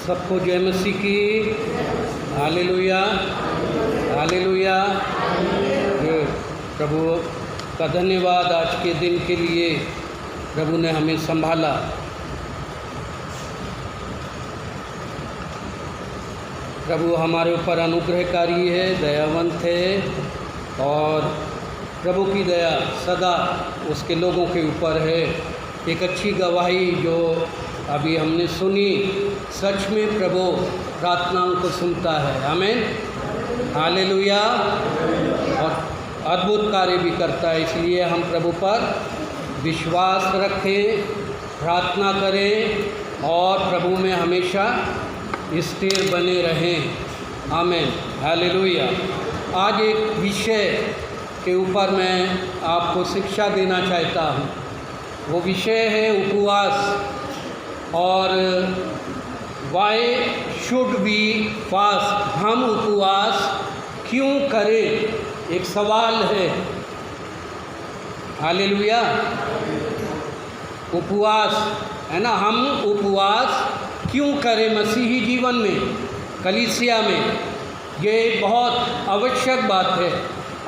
सबको जय मसीह की। Hallelujah hallelujah. प्रभु का धन्यवाद आज के दिन के लिए। प्रभु ने हमें संभाला। प्रभु हमारे ऊपर अनुग्रहकारी है, दयावंत है, और प्रभु की दया सदा उसके लोगों के ऊपर है। एक अच्छी गवाही जो अभी हमने सुनी, सच में प्रभु प्रार्थनाओं को सुनता है। आमीन हालेलुया। और अद्भुत कार्य भी करता है। इसलिए हम प्रभु पर विश्वास रखें, प्रार्थना करें और प्रभु में हमेशा स्थिर बने रहें। आमीन हालेलुया। आज एक विषय के ऊपर मैं आपको शिक्षा देना चाहता हूँ। वो विषय है उपवास। और वाई शुड वी फास्ट, हम उपवास क्यों करें, एक सवाल है। हालेलुया। उपवास है ना, हम उपवास क्यों करें मसीही जीवन में, कलीसिया में। ये बहुत आवश्यक बात है।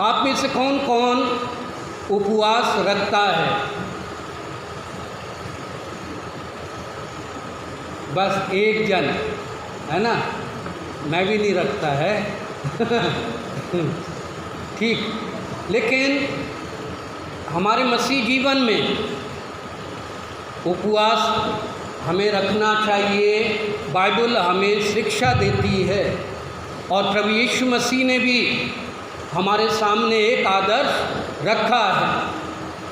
आप में से कौन कौन उपवास रखता है? बस एक जन है ना, मैं भी नहीं रखता है। ठीक, लेकिन हमारे मसीह जीवन में उपवास हमें रखना चाहिए। बाइबल हमें शिक्षा देती है और प्रभु यीशु मसीह ने भी हमारे सामने एक आदर्श रखा है।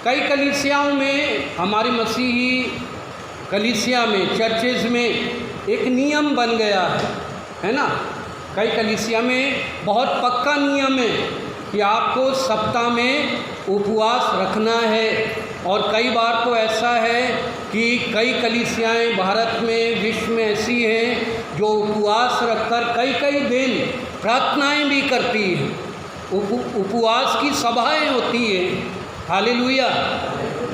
कई कलीसियाओं में, हमारे मसीही कलीसिया में, चर्चेज़ में एक नियम बन गया है ना। कई कलीसिया में बहुत पक्का नियम है कि आपको सप्ताह में उपवास रखना है। और कई बार तो ऐसा है कि कई कलीसियाएं भारत में, विश्व में ऐसी हैं जो उपवास रखकर कई कई दिन प्रार्थनाएं भी करती हैं। उपवास की सभाएं होती हैं। हालेलुया।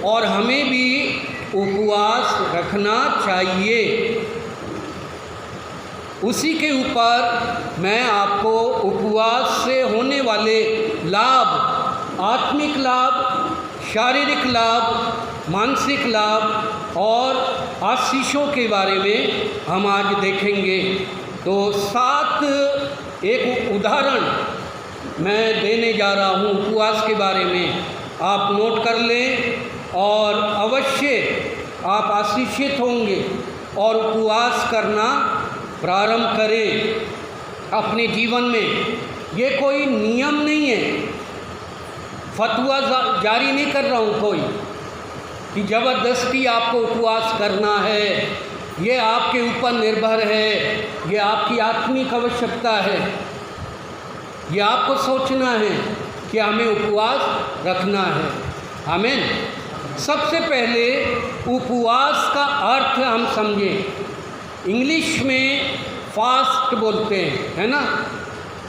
और हमें भी उपवास रखना चाहिए। उसी के ऊपर मैं आपको उपवास से होने वाले लाभ, आत्मिक लाभ, शारीरिक लाभ, मानसिक लाभ और आशीषों के बारे में हम आज देखेंगे। तो 7 एक उदाहरण मैं देने जा रहा हूँ उपवास के बारे में। आप नोट कर लें और अवश्य आप आशीषित होंगे और उपवास करना प्रारंभ करें अपने जीवन में। ये कोई नियम नहीं है, फतवा जारी नहीं कर रहा हूँ कोई कि ज़बरदस्ती आपको उपवास करना है। ये आपके ऊपर निर्भर है, ये आपकी आत्मिक आवश्यकता है। ये आपको सोचना है कि हमें उपवास रखना है। आमीन। सबसे पहले उपवास का अर्थ हम समझें। इंग्लिश में फास्ट बोलते हैं, है ना,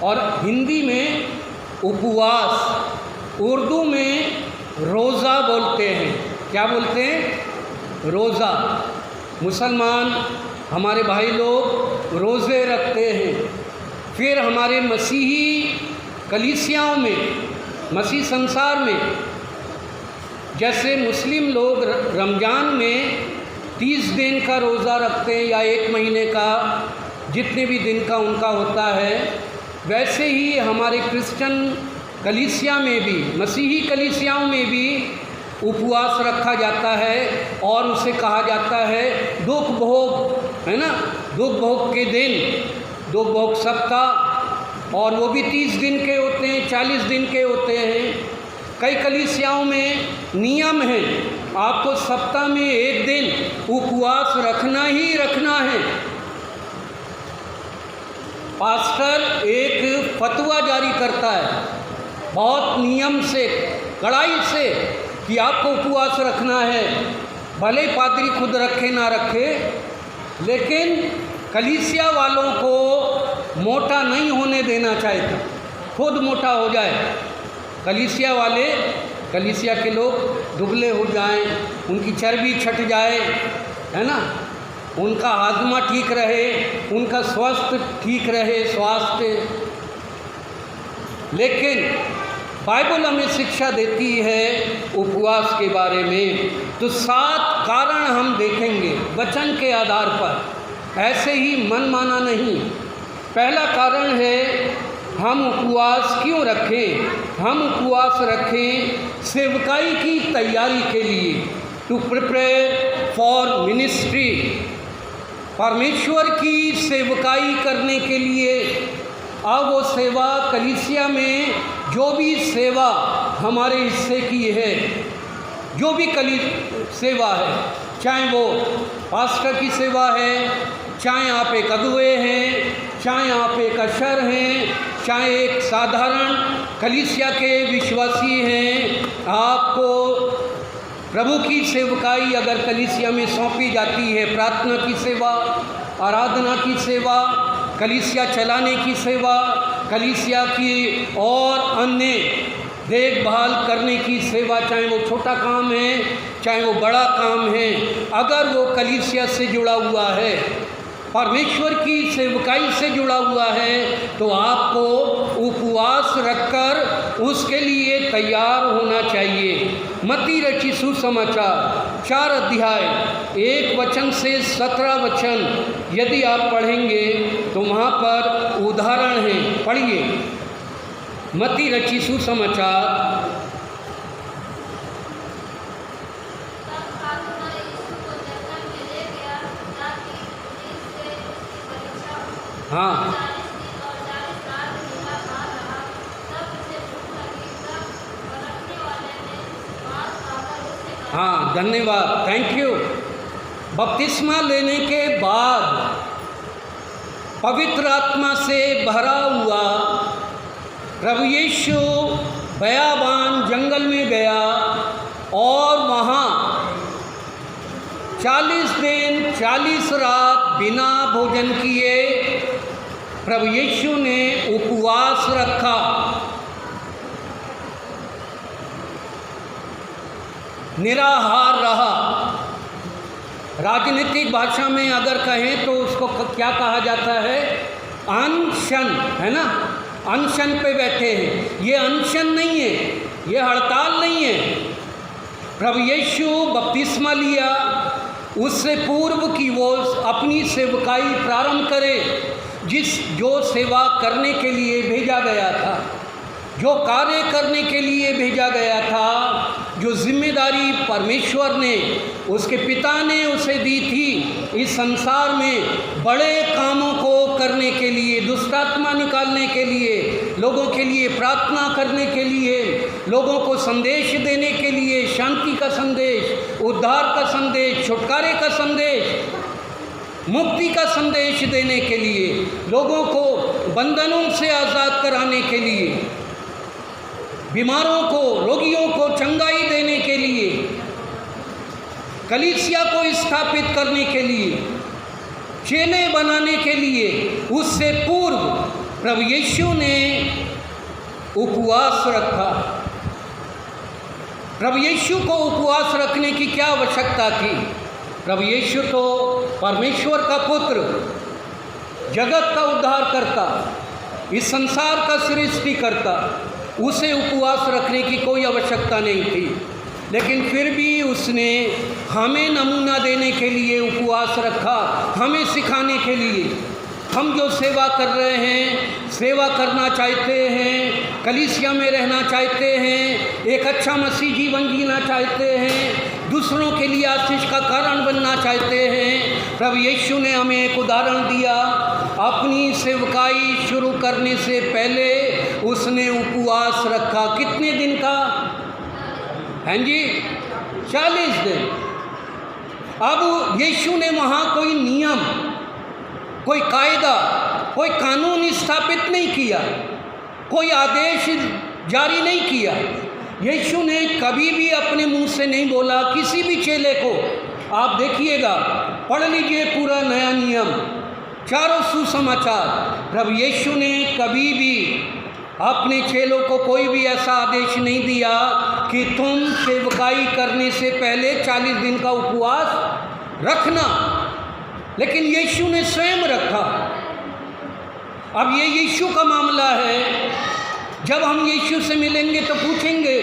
और हिंदी में उपवास, उर्दू में रोज़ा बोलते हैं। क्या बोलते हैं? रोज़ा। मुसलमान हमारे भाई लोग रोज़े रखते हैं। फिर हमारे मसीही कलीसियाओं में, मसीह संसार में, जैसे मुस्लिम लोग रमज़ान में 30 दिन का रोज़ा रखते हैं या 1 महीने का, जितने भी दिन का उनका होता है, वैसे ही हमारे क्रिश्चियन कलीसिया में भी, मसीही कलीसियाओं में भी उपवास रखा जाता है और उसे कहा जाता है दुख भोग, है ना, दुख भोग के दिन, दुख भोग सप्ताह। और वो भी 30 दिन के होते हैं, 40 दिन के होते हैं। कई कलीसियाओं में नियम है, आपको सप्ताह में 1 दिन उपवास रखना ही रखना है। पास्टर एक फतवा जारी करता है बहुत नियम से, कड़ाई से, कि आपको उपवास रखना है। भले पादरी खुद रखे ना रखे, लेकिन कलीसिया वालों को मोटा नहीं होने देना चाहता, खुद मोटा हो जाए। कलीसिया वाले, कलीसिया के लोग दुबले हो जाएं, उनकी चर्बी छट जाए, है ना, उनका हाजमा ठीक रहे, उनका स्वास्थ्य ठीक रहे, स्वास्थ्य। लेकिन बाइबल हमें शिक्षा देती है उपवास के बारे में। तो 7 कारण हम देखेंगे वचन के आधार पर, ऐसे ही मन माना नहीं। पहला कारण है हम उपवास क्यों रखें। हम उपवास रखें सेवकाई की तैयारी के लिए, टू प्रिपेयर फॉर मिनिस्ट्री, परमेश्वर की सेवकाई करने के लिए। अब वो सेवा कलीसिया में जो भी सेवा हमारे हिस्से की है, जो भी सेवा है, चाहे वो पास्टर की सेवा है, चाहे आप एक अगुवे हैं, चाहे आप एक अशर हैं, चाहे एक साधारण कलीसिया के विश्वासी हैं, आपको प्रभु की सेवकाई अगर कलीसिया में सौंपी जाती है, प्रार्थना की सेवा, आराधना की सेवा, कलीसिया चलाने की सेवा, कलीसिया की और अन्य देखभाल करने की सेवा, चाहे वो छोटा काम है चाहे वो बड़ा काम है, अगर वो कलीसिया से जुड़ा हुआ है, परमेश्वर की सेवकाई से जुड़ा हुआ है, तो आपको उपवास रखकर उसके लिए तैयार होना चाहिए। मत्ती रची सुसमाचार 4 अध्याय 1 वचन से 17 वचन यदि आप पढ़ेंगे तो वहाँ पर उदाहरण हैं। पढ़िए मत्ती रची सुसमाचार। हाँ हाँ, धन्यवाद, थैंक यू। बपतिस्मा लेने के बाद पवित्र आत्मा से भरा हुआ प्रभु यीशु बयाबान जंगल में गया और वहाँ 40 दिन 40 रात बिना भोजन किए प्रभु यीशु ने उपवास रखा। निराहार रहा। राजनीतिक भाषा में अगर कहें तो उसको क्या कहा जाता है? अनशन, है ना? अनशन पे बैठे हैं। ये अनशन नहीं है, ये हड़ताल नहीं है। प्रभु यीशु बपतिस्मा लिया, उससे पूर्व कि वो अपनी सेवकाई प्रारंभ करे, जो सेवा करने के लिए भेजा गया था, जो कार्य करने के लिए भेजा गया था, जो जिम्मेदारी परमेश्वर ने, उसके पिता ने उसे दी थी इस संसार में बड़े कामों को करने के लिए, दुष्ट आत्मा निकालने के लिए, लोगों के लिए प्रार्थना करने के लिए, लोगों को संदेश देने के लिए, शांति का संदेश, उद्धार का संदेश, छुटकारे का संदेश, मुक्ति का संदेश देने के लिए, लोगों को बंधनों से आज़ाद कराने के लिए, बीमारों को, रोगियों को चंगाई देने के लिए, कलीसिया को स्थापित करने के लिए, चेले बनाने के लिए, उससे पूर्व प्रभु यीशु ने उपवास रखा। प्रभु यीशु को उपवास रखने की क्या आवश्यकता थी? प्रभु यीशु तो परमेश्वर का पुत्र, जगत का उद्धार करता, इस संसार का सृष्टि करता, उसे उपवास रखने की कोई आवश्यकता नहीं थी। लेकिन फिर भी उसने हमें नमूना देने के लिए उपवास रखा, हमें सिखाने के लिए। हम जो सेवा कर रहे हैं, सेवा करना चाहते हैं, कलीसिया में रहना चाहते हैं, एक अच्छा मसीह जीवन जीना चाहते हैं, दूसरों के लिए आशीष का कारण बनना चाहते हैं, प्रभु यीशु ने हमें एक उदाहरण दिया। अपनी सेवकाई शुरू करने से पहले उसने उपवास रखा। कितने दिन का? हैं जी, 40 दिन। अब यीशु ने वहाँ कोई नियम, कोई कायदा, कोई कानून स्थापित नहीं किया, कोई आदेश जारी नहीं किया। यीशु ने कभी भी अपने मुंह से नहीं बोला किसी भी चेले को। आप देखिएगा, पढ़ लीजिए पूरा नया नियम, चारों सुसमाचार। प्रभु यीशु ने कभी भी अपने चेलों को कोई भी ऐसा आदेश नहीं दिया कि तुम सेवकाई करने से पहले 40 दिन का उपवास रखना। लेकिन यीशु ने स्वयं रखा। अब ये यीशु का मामला है। जब हम यीशु से मिलेंगे तो पूछेंगे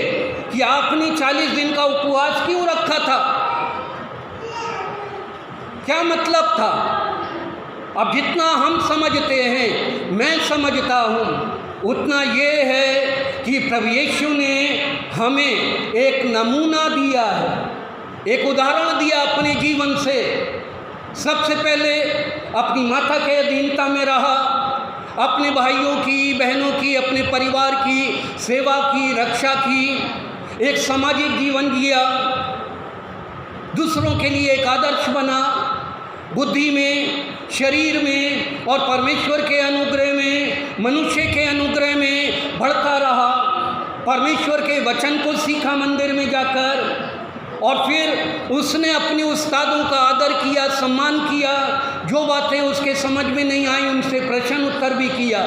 कि आपने 40 दिन का उपवास क्यों रखा था, क्या मतलब था? अब जितना हम समझते हैं, मैं समझता हूँ, उतना ये है कि प्रभु यीशु ने हमें एक नमूना दिया है, एक उदाहरण दिया अपने जीवन से। सबसे पहले अपनी माता के अधीनता में रहा, अपने भाइयों की, बहनों की, अपने परिवार की सेवा की, रक्षा की, एक सामाजिक जीवन जिया, दूसरों के लिए एक आदर्श बना, बुद्धि में, शरीर में और परमेश्वर के अनुग्रह में, मनुष्य के अनुग्रह में बढ़ता रहा। परमेश्वर के वचन को सीखा मंदिर में जाकर, और फिर उसने अपने उस्तादों का आदर किया, सम्मान किया। जो बातें उसके समझ में नहीं आई उनसे प्रश्न उत्तर भी किया।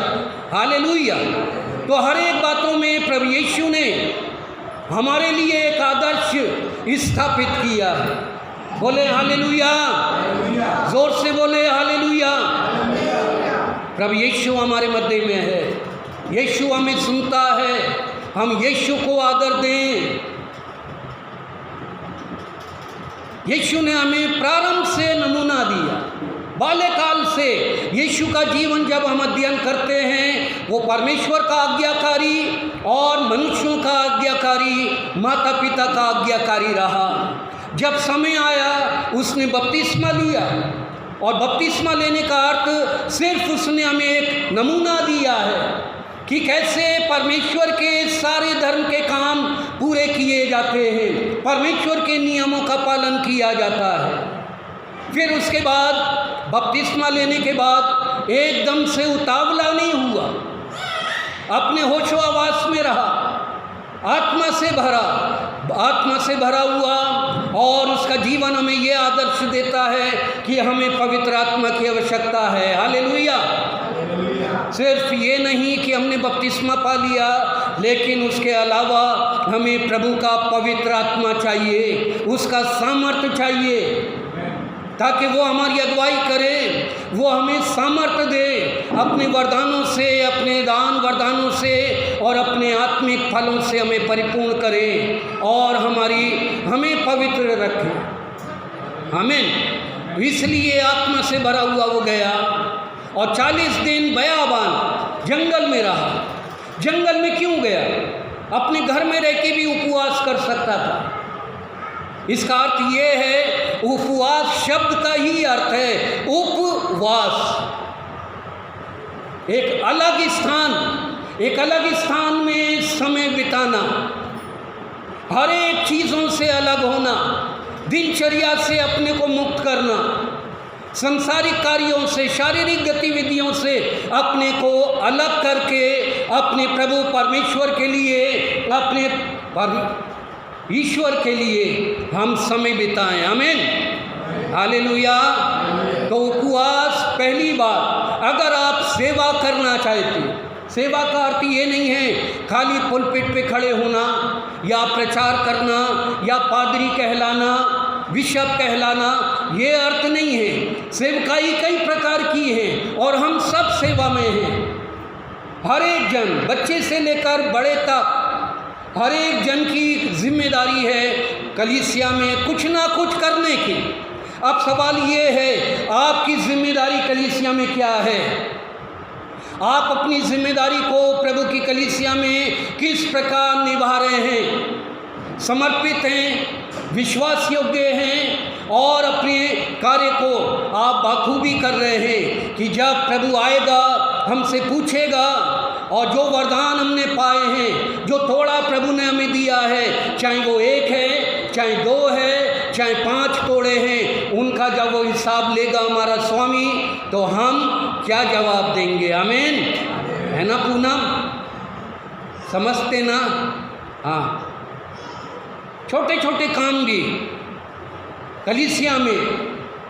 हालेलुया। तो हर एक बातों में प्रभु यीशु ने हमारे लिए एक आदर्श स्थापित किया है। बोले हालेलुया, जोर से बोले हालेलुया। प्रभु यीशु हमारे मध्य में है, यीशु हमें सुनता है, हम यीशु को आदर दें। यीशु ने हमें प्रारंभ से नमूना दिया, बाल्यकाल से। यीशु का जीवन जब हम अध्ययन करते हैं, वो परमेश्वर का आज्ञाकारी और मनुष्यों का आज्ञाकारी, माता पिता का आज्ञाकारी रहा। जब समय आया उसने बपतिस्मा लिया, और बपतिस्मा लेने का अर्थ सिर्फ उसने हमें एक नमूना दिया है कि कैसे परमेश्वर के सारे धर्म के काम पूरे किए जाते हैं, परमेश्वर के नियमों का पालन किया जाता है। फिर उसके बाद बपतिस्मा लेने के बाद एकदम से उतावला नहीं हुआ, अपने होशो आवास में रहा, आत्मा से भरा हुआ। और उसका जीवन हमें ये आदर्श देता है कि हमें पवित्र आत्मा की आवश्यकता है। हालेलुया। सिर्फ ये नहीं कि हमने बपतिस्मा पा लिया, लेकिन उसके अलावा हमें प्रभु का पवित्र आत्मा चाहिए, उसका सामर्थ्य चाहिए, ताकि वो हमारी अगुवाई करे, वो हमें सामर्थ्य दे अपने वरदानों से, अपने दान वरदानों से और अपने आत्मिक फलों से हमें परिपूर्ण करे और हमें पवित्र रखे। आमीन। इसलिए आत्मा से भरा हुआ वो गया और 40 दिन बयाबान जंगल में रहा। जंगल में क्यों गया? अपने घर में रह के भी उपवास कर सकता था। इसका अर्थ ये है, उपवास शब्द का ही अर्थ है उपवास। एक अलग स्थान में समय बिताना, हर एक चीज़ों से अलग होना, दिनचर्या से अपने को मुक्त करना, संसारिक कार्यों से, शारीरिक गतिविधियों से अपने को अलग करके अपने प्रभु परमेश्वर के लिए, अपने ईश्वर के लिए हम समय बिताएं। आमीन। हालेलुया। तो उपवास पहली बात, अगर आप सेवा करना चाहते, सेवा का अर्थ ये नहीं है खाली पुलपिट पे खड़े होना या प्रचार करना या पादरी कहलाना, बिशप कहलाना, ये अर्थ नहीं है। सेवकाई कई प्रकार की है और हम सब सेवा में हैं। हर एक जन, बच्चे से लेकर बड़े तक, हर एक जन की जिम्मेदारी है कलीसिया में कुछ ना कुछ करने की। अब सवाल ये है, आपकी जिम्मेदारी कलीसिया में क्या है? आप अपनी जिम्मेदारी को प्रभु की कलीसिया में किस प्रकार निभा रहे हैं? समर्पित हैं, विश्वास योग्य हैं और अपने कार्य को आप बाखूबी कर रहे हैं कि जब प्रभु आएगा हमसे पूछेगा और जो वरदान हमने पाए हैं, जो थोड़ा प्रभु ने हमें दिया है, चाहे वो 1 है, चाहे 2 है, चाहे 5 तोड़े हैं, उनका जब वो हिसाब लेगा हमारा स्वामी, तो हम क्या जवाब देंगे? आमीन। है ना पूनम? समझते ना? हाँ। छोटे छोटे काम भी कलीसिया में,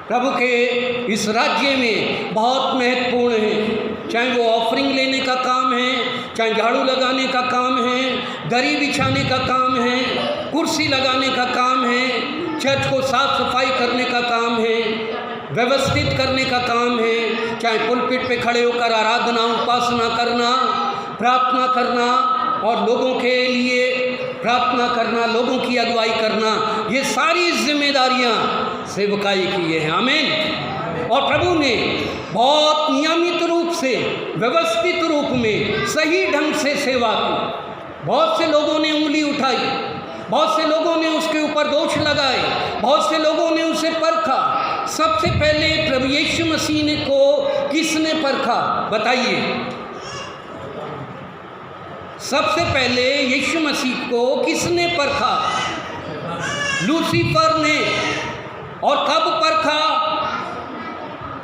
प्रभु के इस राज्य में बहुत महत्वपूर्ण है। चाहे वो ऑफरिंग लेने का काम है, चाहे झाड़ू लगाने का काम है, दरी बिछाने का काम है, कुर्सी लगाने का काम है, चर्च को साफ सफाई करने का काम है, व्यवस्थित करने का काम है, चाहे पुलपिट पे खड़े होकर आराधना उपासना करना, प्रार्थना करना और लोगों के लिए प्रार्थना करना, लोगों की अगुवाई करना, ये सारी जिम्मेदारियां सेवकाई की है। आमीन। और प्रभु ने बहुत नियमित रूप से, व्यवस्थित रूप में, सही ढंग से सेवा की। बहुत से लोगों ने उंगली उठाई, बहुत से लोगों ने उसके ऊपर दोष लगाए, बहुत से लोगों ने उसे परखा। सबसे पहले प्रभु यीशु मसीह ने को किसने परखा बताइए? सबसे पहले यीशु मसीह को किसने परखा? लूसीफर ने। और कब परखा?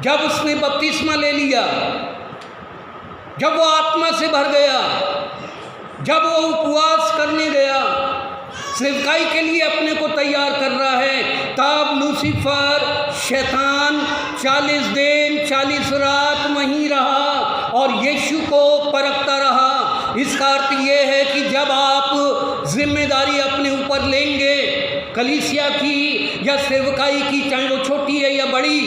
जब उसने बपतिस्मा ले लिया, जब वो आत्मा से भर गया, जब वो उपवास करने गया, सेवकाई के लिए अपने को तैयार कर रहा है, तब लूसीफर शैतान 40 दिन 40 रात वहीं रहा और यीशु को परखता रहा। इसका अर्थ ये है कि जब आप जिम्मेदारी अपने ऊपर लेंगे, कलीसिया की या सेवकाई की, चाहे वो छोटी है या बड़ी,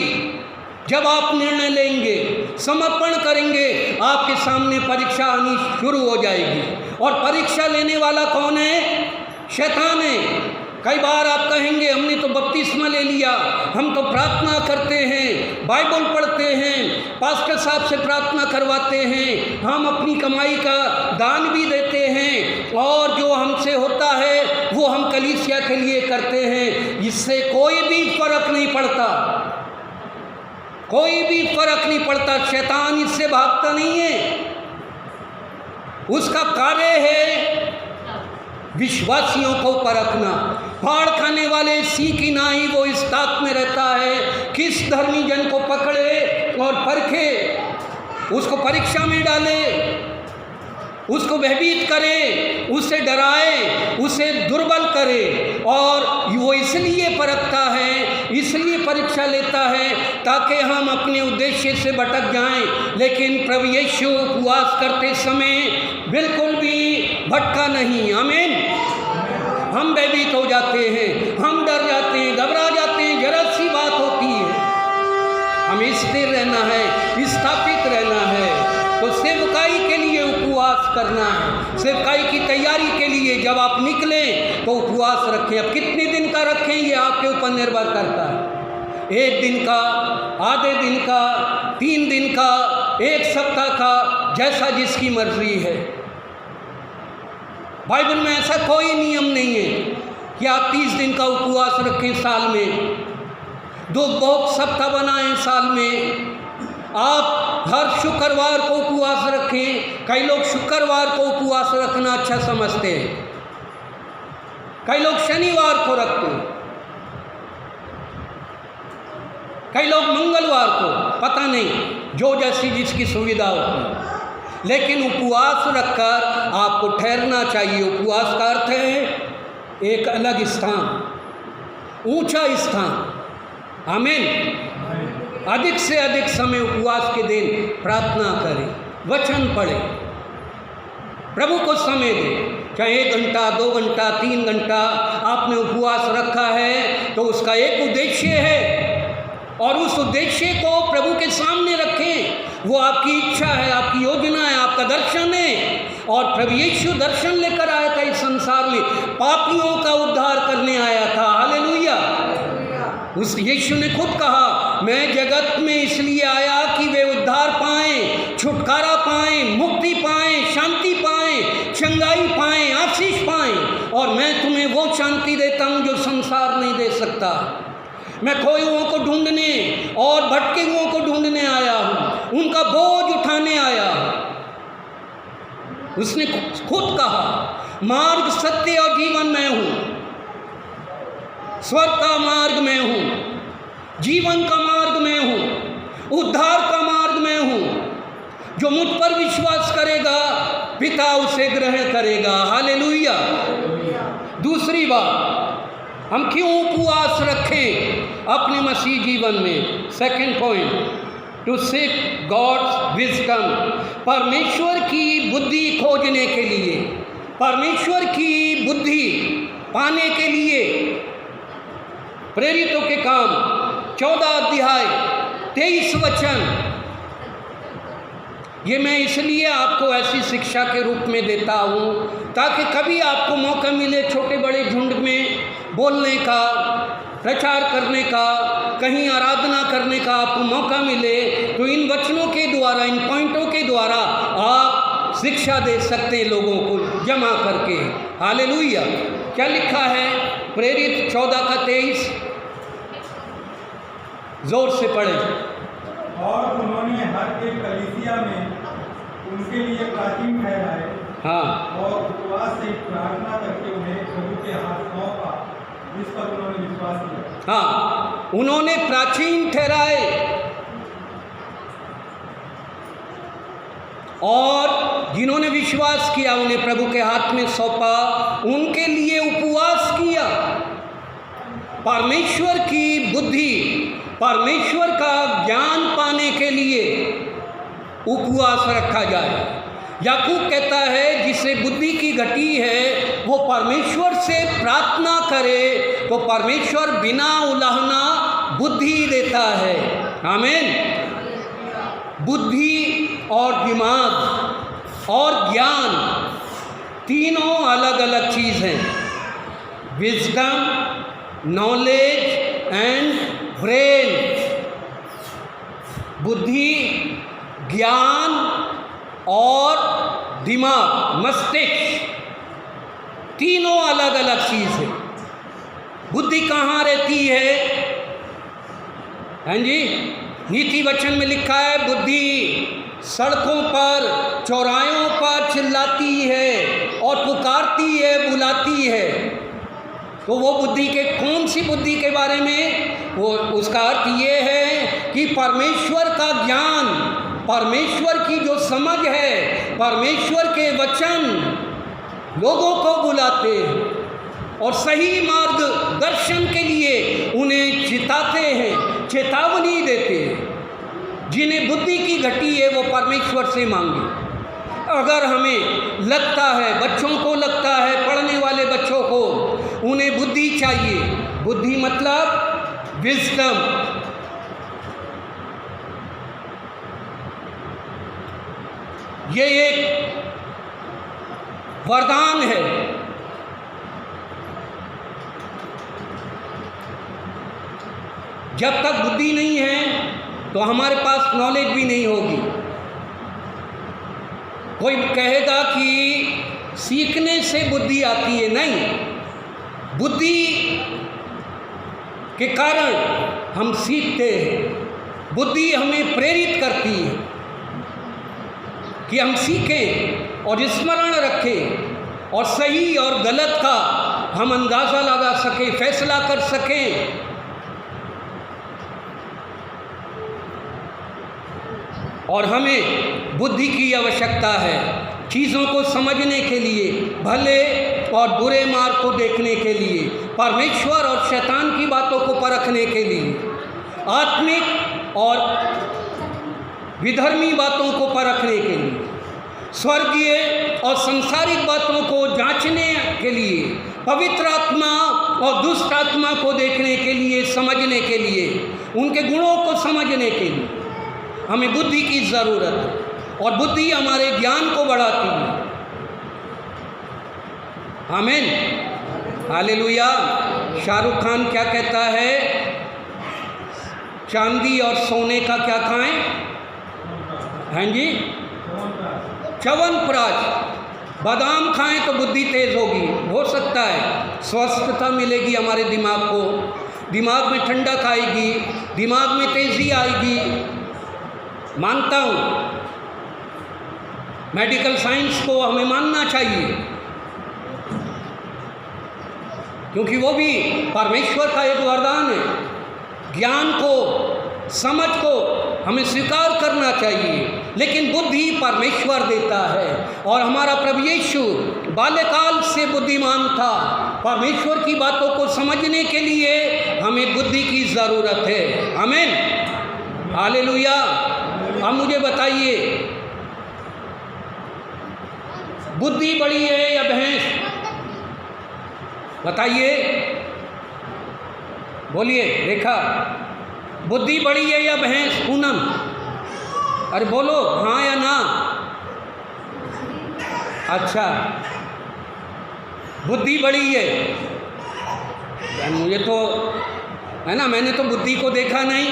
जब आप निर्णय लेंगे, समर्पण करेंगे, आपके सामने परीक्षा आनी शुरू हो जाएगी। और परीक्षा लेने वाला कौन है? शैतान है। कई बार आप कहेंगे हमने तो बपतिस्मा ले लिया, हम तो प्रार्थना करते हैं, बाइबल पढ़ते हैं, पास्टर साहब से प्रार्थना करवाते हैं, हम अपनी कमाई का दान भी देते हैं और जो हमसे होता है वो हम कलीसिया के लिए करते हैं। इससे कोई भी फर्क नहीं पड़ता, कोई भी फर्क नहीं पड़ता। शैतान इससे भागता नहीं है। उसका कार्य है विश्वासियों को परखना। फाड़ खाने वाले सी की नाई वो इस ताक में रहता है, किस धर्मी जन को पकड़े और परखे, उसको परीक्षा में डाले, उसको भयभीत करे, उसे डराए, उसे दुर्बल करे। और वो इसलिए परखता है, इसलिए परीक्षा लेता है ताकि हम अपने उद्देश्य से भटक जाएं। लेकिन प्रभु यीशु उपवास करते समय बिल्कुल भी भटका नहीं। आमीन। हम भयभीत हो जाते हैं, हम डर जाते हैं, घबरा जाते हैं, जरा सी बात होती है। हमें स्थिर रहना है, स्थापित रहना है। तो सेवकाई के लिए उपवास करना है। सेवकाई की तैयारी के लिए जब आप निकलें तो उपवास रखें। अब कितने दिन का रखें ये आपके ऊपर निर्भर करता है। 1 दिन का, आधे दिन का, 3 दिन का, 1 सप्ताह का, जैसा जिसकी मर्जी है। बाइबल में ऐसा कोई नियम नहीं है कि आप 30 दिन का उपवास रखें साल में, 2 सप्ताह बनाएं साल में, आप हर शुक्रवार को उपवास रखें। कई लोग शुक्रवार को उपवास रखना अच्छा समझते हैं, कई लोग शनिवार को रखते हैं, कई लोग मंगलवार को, पता नहीं, जो जैसी जिसकी सुविधा होती है। लेकिन उपवास रखकर आपको ठहरना चाहिए। उपवास का अर्थ है एक अलग स्थान, ऊंचा स्थान। आमीन। अधिक से अधिक समय उपवास के दिन प्रार्थना करें, वचन पढ़ें, प्रभु को समय दें। चाहे 1 घंटा, 2 घंटा, 3 घंटा आपने उपवास रखा है तो उसका एक उद्देश्य है और उस उद्देश्य को प्रभु के सामने रखें। वो आपकी इच्छा है, आपकी योजना है, आपका दर्शन है। और प्रभु यीशु दर्शन लेकर आया था इस संसार में, पापियों का उद्धार करने आया था। हालेलुया। उस यीशु ने खुद कहा, मैं जगत में इसलिए आया कि वे उद्धार पाएं, छुटकारा पाएं, मुक्ति पाएं, शांति पाएं, चंगाई पाएं, आशीष पाएं। और मैं तुम्हें वो शांति देता हूँ जो संसार नहीं दे सकता। मैं खोए हुओं को ढूंढने और भटके हुओं को ढूंढने आया हूँ, उनका बोझ उठाने आया हूँ। उसने खुद कहा, मार्ग, सत्य और जीवन मैं हूँ, स्वर्ग का मार्ग मैं हूँ, जीवन का मार्ग मैं हूँ, उद्धार का मार्ग मैं हूँ। जो मुझ पर विश्वास करेगा पिता उसे ग्रहण करेगा। हालेलुया। दूसरी बात, हम क्यों उपवास रखें अपने मसीह जीवन में? Second point, to seek God's wisdom. परमेश्वर की बुद्धि खोजने के लिए, परमेश्वर की बुद्धि पाने के लिए। प्रेरितों के काम 14 अध्याय 23 वचन। ये मैं इसलिए आपको ऐसी शिक्षा के रूप में देता हूँ ताकि कभी आपको मौका मिले छोटे बड़े झुंड में बोलने का, प्रचार करने का, कहीं आराधना करने का आपको मौका मिले तो इन वचनों के द्वारा, इन पॉइंटों के द्वारा आप शिक्षा दे सकते हैं लोगों को जमा करके। हालेलुया। क्या लिखा है प्रेरित 14 का 23? जोर से पढ़ें। और उन्होंने हर एक कलीसिया में उनके लिए प्राचीन ठहराए, हाँ, और उपवास से प्रार्थना करके उन्हें प्रभु के हाथ सौंपा जिस पर उन्होंने विश्वास किया। हाँ, उन्होंने प्राचीन ठहराए और जिन्होंने विश्वास किया उन्हें प्रभु के हाथ में सौंपा, उनके लिए उपवास किया। परमेश्वर की बुद्धि, परमेश्वर का ज्ञान पाने के लिए उपवास रखा जाए। याकूब कहता है जिसे बुद्धि की घटी है वो परमेश्वर से प्रार्थना करे तो परमेश्वर बिना उलाहना बुद्धि देता है। आमीन। बुद्धि और दिमाग और ज्ञान तीनों अलग अलग चीज़ हैं। Wisdom, knowledge and brain. बुद्धि, ज्ञान और दिमाग, मस्तिष्क, तीनों अलग अलग चीज़ है। बुद्धि कहाँ रहती है? हाँ जी, नीति वचन में लिखा है बुद्धि सड़कों पर, चौराहों पर चिल्लाती है और पुकारती है, बुलाती है। तो वो बुद्धि के, कौन सी बुद्धि के बारे में? वो उसका अर्थ ये है कि परमेश्वर का ज्ञान, परमेश्वर की जो समझ है, परमेश्वर के वचन लोगों को बुलाते हैं और सही मार्गदर्शन के लिए उन्हें चिताते हैं, चेतावनी देते हैं। जिन्हें बुद्धि की घटी है वो परमेश्वर से मांगे। अगर हमें लगता है, बच्चों को लगता है, पढ़ने वाले बच्चों को उन्हें बुद्धि चाहिए, बुद्धि मतलब विजडम, ये एक वरदान है। जब तक बुद्धि नहीं है तो हमारे पास नॉलेज भी नहीं होगी। कोई कहेगा कि सीखने से बुद्धि आती है, नहीं, बुद्धि के कारण हम सीखते हैं। बुद्धि हमें प्रेरित करती है कि हम सीखें और स्मरण रखें और सही और गलत का हम अंदाज़ा लगा सकें, फैसला कर सकें। और हमें बुद्धि की आवश्यकता है चीज़ों को समझने के लिए, भले और बुरे मार्ग को देखने के लिए, परमेश्वर और शैतान की बातों को परखने के लिए, आत्मिक और विधर्मी बातों को परखने के लिए, स्वर्गीय और संसारिक बातों को जांचने के लिए, पवित्र आत्मा और दुष्ट आत्मा को देखने के लिए, समझने के लिए, उनके गुणों को समझने के लिए हमें बुद्धि की ज़रूरत है। और बुद्धि हमारे ज्ञान को बढ़ाती है। आमीन, हालेलुया। शाहरुख खान क्या कहता है? चांदी और सोने का क्या खाएं? हाँ जी, च्यवनप्राश। बादाम खाएं तो बुद्धि तेज होगी, हो सकता है स्वस्थता मिलेगी हमारे दिमाग को, दिमाग में ठंडक आएगी, दिमाग में तेज़ी आएगी। मानता हूँ मेडिकल साइंस को हमें मानना चाहिए क्योंकि वो भी परमेश्वर का एक वरदान है। ज्ञान को, समझ को हमें स्वीकार करना चाहिए, लेकिन बुद्धि परमेश्वर देता है। और हमारा प्रभु यीशु बाल्यकाल से बुद्धिमान था। परमेश्वर की बातों को समझने के लिए हमें बुद्धि की ज़रूरत है। आमीन, हालेलुया। अब मुझे बताइए, बुद्धि बड़ी है या भैंस? बताइए, बोलिए। रेखा, बुद्धि बड़ी है या भैंस? पूनम, अरे बोलो हाँ या ना। अच्छा, बुद्धि बड़ी है। मुझे तो है ना, मैंने तो बुद्धि को देखा नहीं,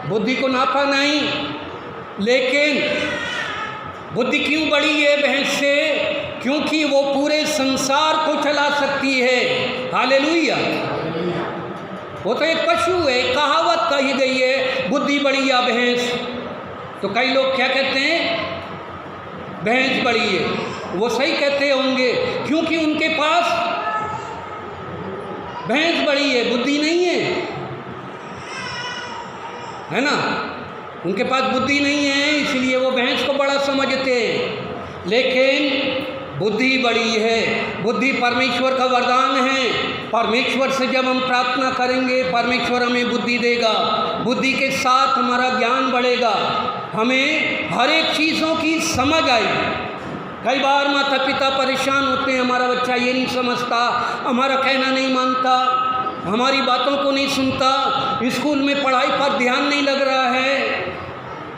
बुद्धि को नापा नहीं, लेकिन बुद्धि क्यों बड़ी है भैंस से? क्योंकि वो पूरे संसार को चला सकती है। हालेलुया। वो तो एक पशु है, कहावत कही गई है, बुद्धि बड़ी या भैंस। तो कई लोग क्या कहते हैं? भैंस बड़ी है। वो सही कहते होंगे, क्योंकि उनके पास भैंस बड़ी है, बुद्धि नहीं है ना। उनके पास बुद्धि नहीं है, इसलिए वो भैंस को बड़ा समझते हैं। लेकिन बुद्धि बड़ी है। बुद्धि परमेश्वर का वरदान है। परमेश्वर से जब हम प्रार्थना करेंगे, परमेश्वर हमें बुद्धि देगा। बुद्धि के साथ हमारा ज्ञान बढ़ेगा, हमें हर एक चीज़ों की समझ आएगी। कई बार माता पिता परेशान होते हैं, हमारा बच्चा ये नहीं समझता, हमारा कहना नहीं मानता, हमारी बातों को नहीं सुनता, स्कूल में पढ़ाई पर ध्यान नहीं लग रहा है।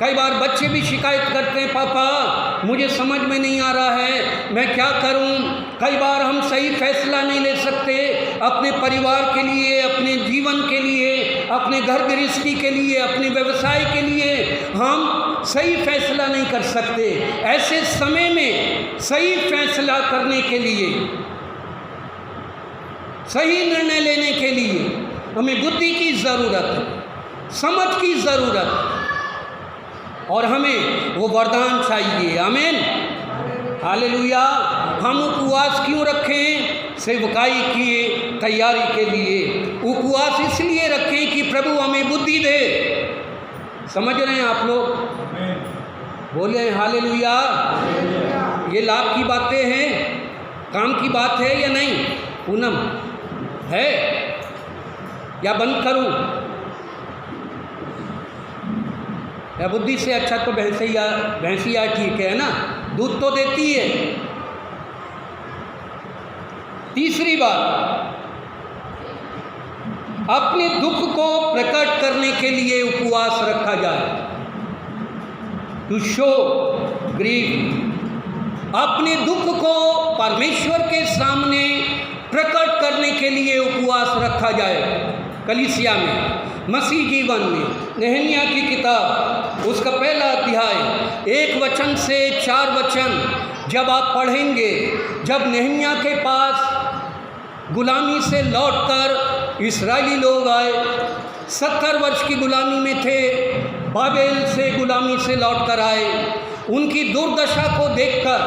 कई बार बच्चे भी शिकायत करते हैं, पापा मुझे समझ में नहीं आ रहा है, मैं क्या करूं। कई बार हम सही फैसला नहीं ले सकते अपने परिवार के लिए, अपने जीवन के लिए, अपने घर गृहस्थी के लिए, अपने व्यवसाय के लिए हम सही फैसला नहीं कर सकते। ऐसे समय में सही फैसला करने के लिए, सही निर्णय लेने के लिए हमें बुद्धि की ज़रूरत है, समझ की ज़रूरत है, और हमें वो वरदान चाहिए। आमीन, हालेलुया। हम उपवास क्यों रखें? सेवकाई की तैयारी के लिए उपवास इसलिए रखें कि प्रभु हमें बुद्धि दे। समझ रहे हैं आप लोग? बोले हालेलुया। ये लाभ की बातें हैं, काम की बात है या नहीं? पूनम है या बंद करूं? या बुद्धि से अच्छा तो भैंसिया ठीक है ना, दूध तो देती है। तीसरी बात, अपने दुख को प्रकट करने के लिए उपवास रखा जाए। टू शो ग्रीफ, अपने दुख को परमेश्वर के सामने प्रकट करने के लिए उपवास रखा जाए। कलीसिया में, मसीह जीवन में, नहमिया की किताब उसका पहला अध्याय 1 वचन से 4 वचन जब आप पढ़ेंगे, जब नहमिया के पास गुलामी से लौटकर इस्राएली लोग आए, 70 वर्ष की गुलामी में थे, बाबेल से गुलामी से लौटकर आए, उनकी दुर्दशा को देखकर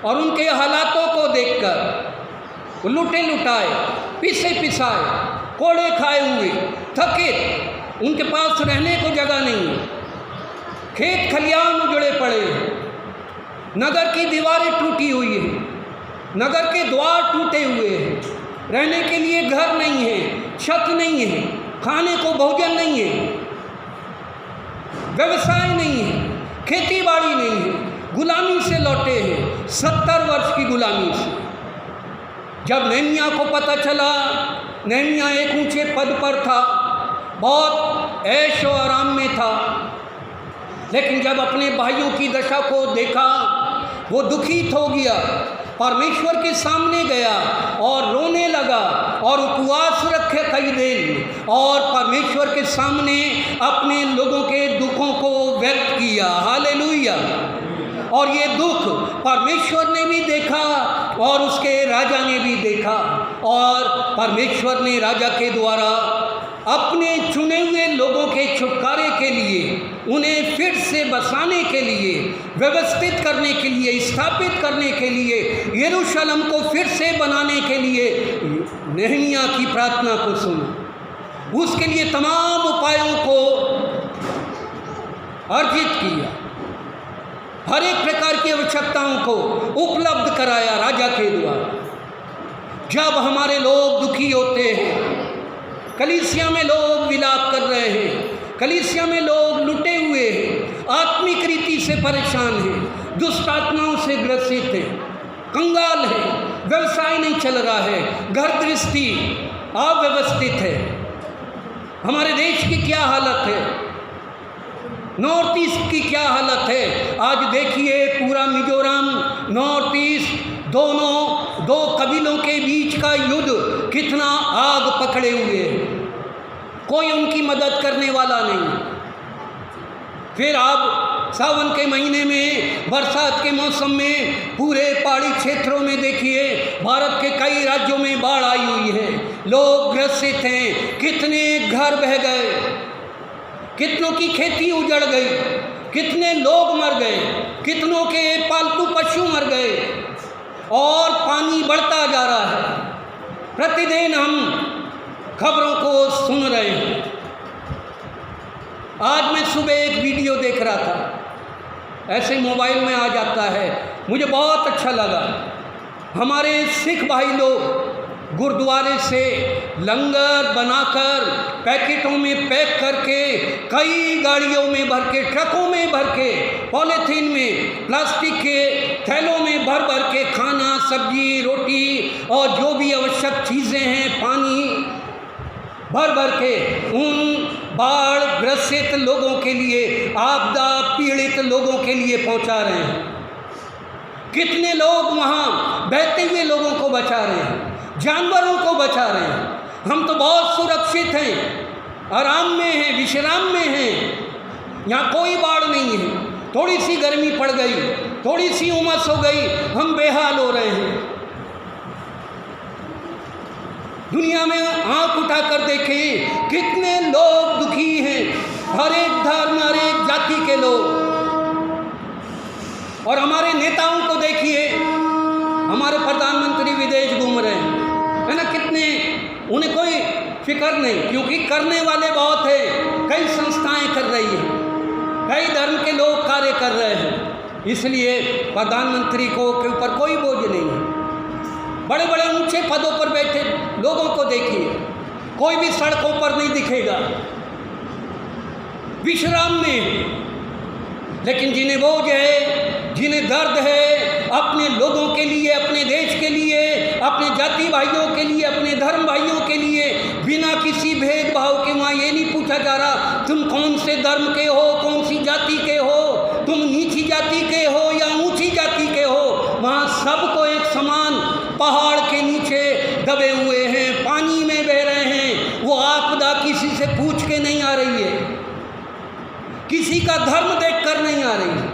और उनके हालातों को देखकर लुटे लुटाए, पिसे पिसाए, कोड़े खाए हुए, थकित, उनके पास रहने को जगह नहीं है, खेत खलियान उजड़े पड़े हैं, नगर की दीवारें टूटी हुई हैं, नगर के द्वार टूटे हुए हैं, रहने के लिए घर नहीं है, छत नहीं है, खाने को भोजन नहीं है, व्यवसाय नहीं है, खेती बाड़ी नहीं है, गुलामी से लौटे हैं, 70 वर्ष की गुलामी से। जब नहमिया को पता चला, नहमिया एक ऊंचे पद पर था, बहुत ऐश और आराम में था, लेकिन जब अपने भाइयों की दशा को देखा वो दुखित हो गया, परमेश्वर के सामने गया और रोने लगा और उपवास रखे कई दिन और परमेश्वर के सामने अपने लोगों के दुखों को व्यक्त किया। हालेलुया। और ये दुख परमेश्वर ने भी देखा और उसके राजा ने भी देखा, और परमेश्वर ने राजा के द्वारा अपने चुने हुए लोगों के छुटकारे के लिए, उन्हें फिर से बसाने के लिए, व्यवस्थित करने के लिए, स्थापित करने के लिए, यरूशलेम को फिर से बनाने के लिए नहमिया की प्रार्थना को सुना, उसके लिए तमाम उपायों को अर्जित किया, हर एक प्रकार की आवश्यकताओं को उपलब्ध कराया राजा के द्वारा। जब हमारे लोग दुखी होते हैं, कलीसिया में लोग विलाप कर रहे हैं, कलीसिया में लोग लुटे हुए हैं, आत्मिक रीति से परेशान हैं, दुष्ट आत्माओं से ग्रसित हैं, कंगाल हैं, व्यवसाय नहीं चल रहा है, घर गृहस्थी अव्यवस्थित है, हमारे देश की क्या हालत है, नॉर्थ ईस्ट की क्या हालत है। आज देखिए पूरा मिजोरम, नॉर्थ ईस्ट, दोनों दो कबीलों के बीच का युद्ध कितना आग पकड़े हुए है, कोई उनकी मदद करने वाला नहीं। फिर आप सावन के महीने में, बरसात के मौसम में पूरे पहाड़ी क्षेत्रों में देखिए भारत के कई राज्यों में बाढ़ आई हुई है, लोग ग्रसित हैं, कितने घर बह गए, कितनों की खेती उजड़ गई, कितने लोग मर गए, कितनों के पालतू पशु मर गए और पानी बढ़ता जा रहा है। प्रतिदिन हम खबरों को सुन रहे हैं। आज मैं सुबह एक वीडियो देख रहा था, ऐसे मोबाइल में आ जाता है, मुझे बहुत अच्छा लगा। हमारे सिख भाई लोग गुरुद्वारे से लंगर बनाकर पैकेटों में पैक करके कई गाड़ियों में भर के, ट्रकों में भर के, पॉलीथीन में, प्लास्टिक के थैलों में भर भर के खाना, सब्जी, रोटी और जो भी आवश्यक चीज़ें हैं, पानी भर भर के उन बाढ़ ग्रसित लोगों के लिए, आपदा पीड़ित लोगों के लिए पहुंचा रहे हैं। कितने लोग वहाँ बहते हुए लोगों को बचा रहे हैं, जानवरों को बचा रहे हैं। हम तो बहुत सुरक्षित हैं, आराम में हैं, विश्राम में हैं, यहाँ कोई बाढ़ नहीं है। थोड़ी सी गर्मी पड़ गई, थोड़ी सी उमस हो गई, हम बेहाल हो रहे हैं। दुनिया में आंख उठाकर देखें कितने लोग दुखी हैं, हर एक धर्म, हर एक जाति के लोग। और हमारे नेताओं को देखिए, हमारे प्रधानमंत्री विदेश घूम रहे हैं, है ना, कितने, उन्हें कोई फिक्र नहीं, क्योंकि करने वाले बहुत हैं, कई संस्थाएं कर रही हैं, कई धर्म के लोग कार्य कर रहे हैं, इसलिए प्रधानमंत्री को के ऊपर कोई बोझ नहीं है। बड़े बड़े ऊंचे पदों पर बैठे लोगों को देखिए, कोई भी सड़कों पर नहीं दिखेगा, विश्राम में। लेकिन जिन्हें बोझ है, जिन्हें दर्द है, अपने लोगों के लिए, अपने देश के लिए, अपने जाति भाइयों के लिए, अपने धर्म भाइयों के लिए, बिना किसी भेदभाव के वहाँ ये नहीं पूछा जा रहा तुम कौन से धर्म के हो, कौन सी जाति के हो, तुम नीची जाति के हो या ऊंची जाति के हो। वहाँ सबको एक समान पहाड़ के नीचे दबे हुए हैं, पानी में बह रहे हैं। वो आपदा किसी से पूछ के नहीं आ रही है, किसी का धर्म देखकर नहीं आ रही है।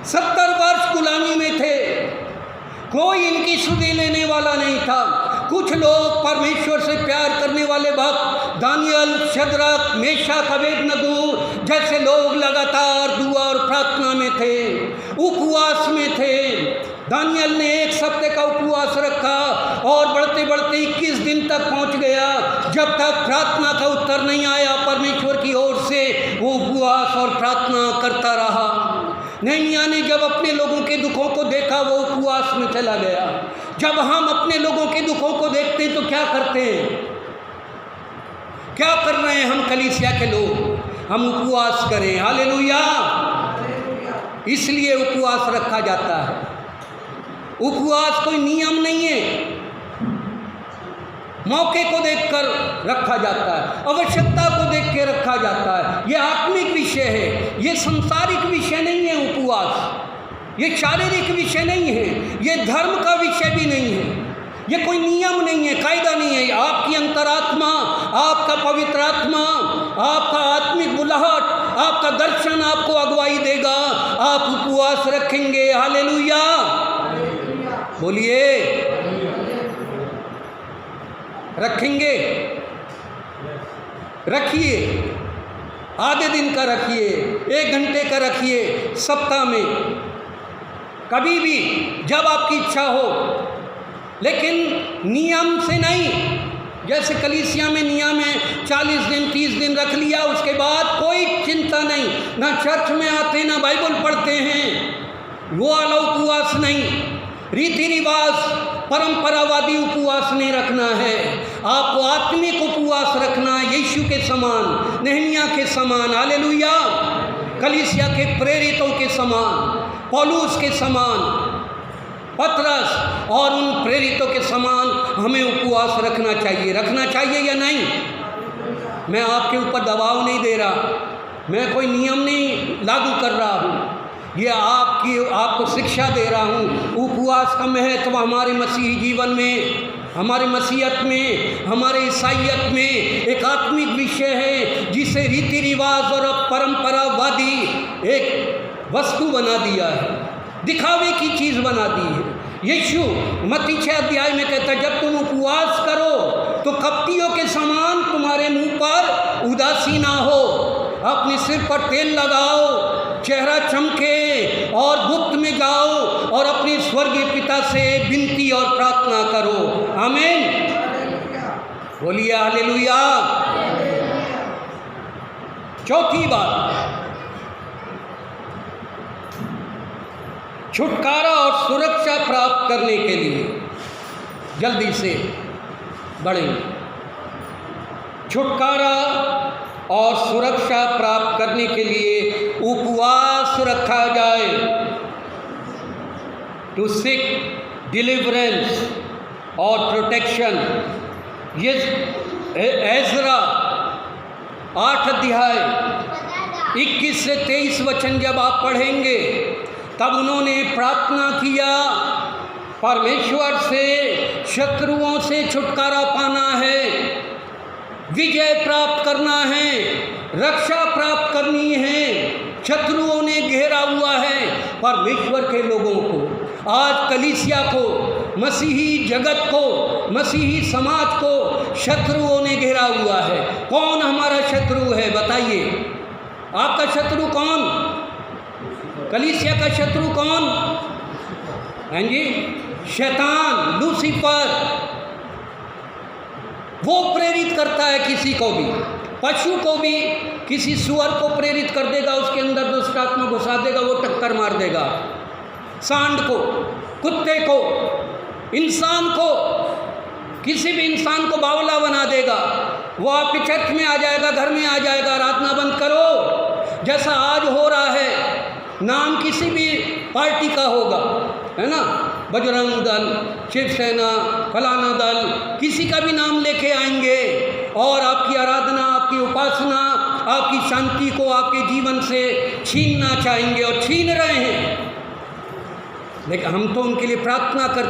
70 वर्ष गुलामी में थे, कोई इनकी सुधि लेने वाला नहीं था। कुछ लोग परमेश्वर से प्यार करने वाले भक्त, दानियल, शद्रक, मेशक, अबेदनगो जैसे लोग लगातार दुआ और प्रार्थना में थे, उपवास में थे। दानियल ने 1 सप्ताह का उपवास रखा और बढ़ते बढ़ते 21 दिन तक पहुंच गया, जब तक प्रार्थना का उत्तर नहीं आया परमेश्वर की ओर से। वो उपवास और प्रार्थना करता रहा। नहमिया ने जब अपने लोगों के दुखों को देखा, वो उपवास में चला गया। जब हम अपने लोगों के दुखों को देखते हैं तो क्या करते हैं, क्या कर रहे हैं हम कलीसिया के लोग? हम उपवास करें। हालेलुया। इसलिए उपवास रखा जाता है। उपवास कोई नियम नहीं है, मौके को देखकर रखा जाता है, आवश्यकता को देख के रखा जाता है। ये आत्मिक विषय है, ये सांसारिक विषय नहीं है। उपवास ये शारीरिक विषय नहीं है, ये धर्म का विषय भी नहीं है, ये कोई नियम नहीं है, कायदा नहीं है। आपकी अंतरात्मा, आपका पवित्र आत्मा, आपका आत्मिक बुलाहट, आपका दर्शन आपको अगुवाई देगा। आप उपवास रखेंगे। हालेलुया बोलिए। रखेंगे, रखिए, आधे दिन का रखिए, 1 घंटे का रखिए, सप्ताह में, कभी भी जब आपकी इच्छा हो, लेकिन नियम से नहीं। जैसे कलीसिया में नियम है 40 दिन 30 दिन रख लिया, उसके बाद कोई चिंता नहीं, ना चर्च में आते ना बाइबल पढ़ते हैं, वो वाला उपवास नहीं। रीति रिवाज परंपरावादी उपवास नहीं रखना है, आपको आत्मिक उपवास रखना, यीशु के समान, नहमिया के समान, हालेलुया, कलीसिया के प्रेरितों के समान, पौलुस के समान, पतरस और उन प्रेरितों के समान हमें उपवास रखना चाहिए। रखना चाहिए या नहीं? मैं आपके ऊपर दबाव नहीं दे रहा, मैं कोई नियम नहीं लागू कर रहा हूँ, ये आपको शिक्षा दे रहा हूँ। उपवास का महत्व हमारे मसीही जीवन में, हमारे मसीहत में, हमारे ईसाइयत में एक आत्मिक विषय है, जिसे रीति रिवाज और परंपरावादी एक वस्तु बना दिया है, दिखावे की चीज़ बना दी है। यीशु मत्ती 6 अध्याय में कहता है, जब तुम उपवास करो तो कपटियों के समान तुम्हारे मुंह पर उदासी ना हो, अपने सिर पर तेल लगाओ, चेहरा चमके और गुप्त में जाओ और अपने स्वर्गीय पिता से विनती और प्रार्थना करो। आमीन, बोलिए हालेलुया। चौथी बात, छुटकारा और सुरक्षा प्राप्त करने के लिए जल्दी से बढ़ेंगे। छुटकारा और सुरक्षा प्राप्त करने के लिए उपवास रखा जाए। टू सीक डिलीवरेंस और प्रोटेक्शन। ये एज़रा 8 अध्याय 21 से 23 वचन जब आप पढ़ेंगे, तब उन्होंने प्रार्थना किया, परमेश्वर से शत्रुओं से छुटकारा पाना है, विजय प्राप्त करना है, रक्षा प्राप्त करनी है। शत्रुओं ने घेरा हुआ है परमेश्वर के लोगों को। आज कलीसिया को, मसीही जगत को, मसीही समाज को शत्रुओं ने घेरा हुआ है। कौन हमारा शत्रु है बताइए? आपका शत्रु कौन? कलीसिया का शत्रु कौन? हैं जी? शैतान, लूसीफर। वो प्रेरित करता है किसी को भी, पशु को भी, किसी सुअर को प्रेरित कर देगा, उसके अंदर दुष्ट आत्मा घुसा देगा, वो टक्कर मार देगा। सांड को, कुत्ते को, इंसान को, किसी भी इंसान को बावला बना देगा। वो आपके चर्च में आ जाएगा, घर में आ जाएगा, आराधना बंद करो। जैसा आज हो रहा है, नाम किसी भी पार्टी का होगा, है ना, बजरंग दल, शिवसेना, फलाना दल, किसी का भी नाम लेके आएंगे और आपकी आराधना, आपकी उपासना, आपकी शांति को आपके जीवन से छीनना चाहेंगे और छीन रहे हैं। लेकिन हम तो उनके लिए प्रार्थना करते